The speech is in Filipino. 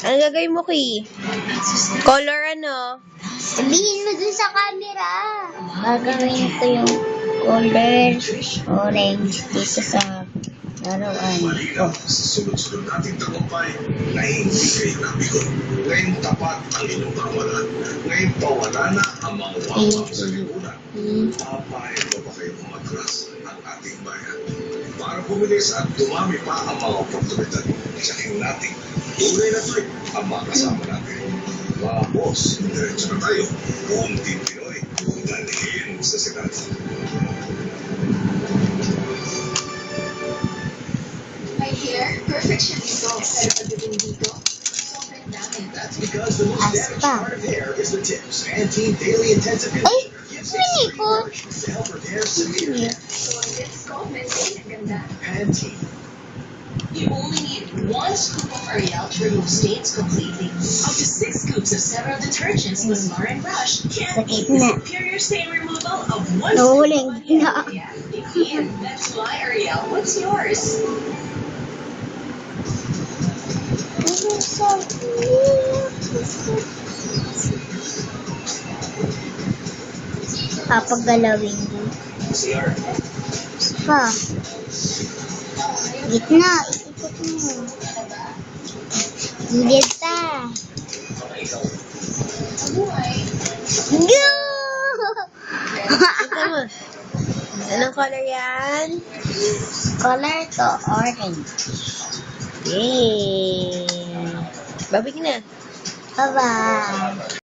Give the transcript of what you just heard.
Ano gagawin mo, Ki? Color ano? Sabihin mo dun sa camera. Gagawin ko yung color orange dito sa laruan ko. Sa sunod-sunod nating tagumpay na hindi kayo nabigon. Ngayon tapat ang inyong kawalan. Ngayon pawala na ang mga wawang sa lipunan. Papayag ba kayo umatras ng ating bayan? Para bumilis at dumami pa ang mga oportunidad. Sakin natin, tunay na trip ang mga kasama natin. Mga boss, diretso na tayo. Kunting Pinoy, dalhin sa Senado. My hair, perfection dito. Pero pagdating dito, sobrang dami. That's because the most damaged Aspa. part of hair is the tips. Pantene Daily Intensive Ay, gives mali extreme ko. solutions to help repair severe hair. So, it's called maintain ang ganda. Pantene. You only need 1 scoop of Ariel to remove stains completely. Up to 6 scoops of several detergents plus bar and brush can't beat the superior stain removal of 1 Nahuling scoop na. of Ariel. Again, that's why Ariel. What's yours? Papagalawin ko. CR. Pa. Gitna. Ikot mo. Gilid ta. Buhay. Go! Ito mo. Anong color yan? Color to orange. Yay! Babig na. Bye-bye.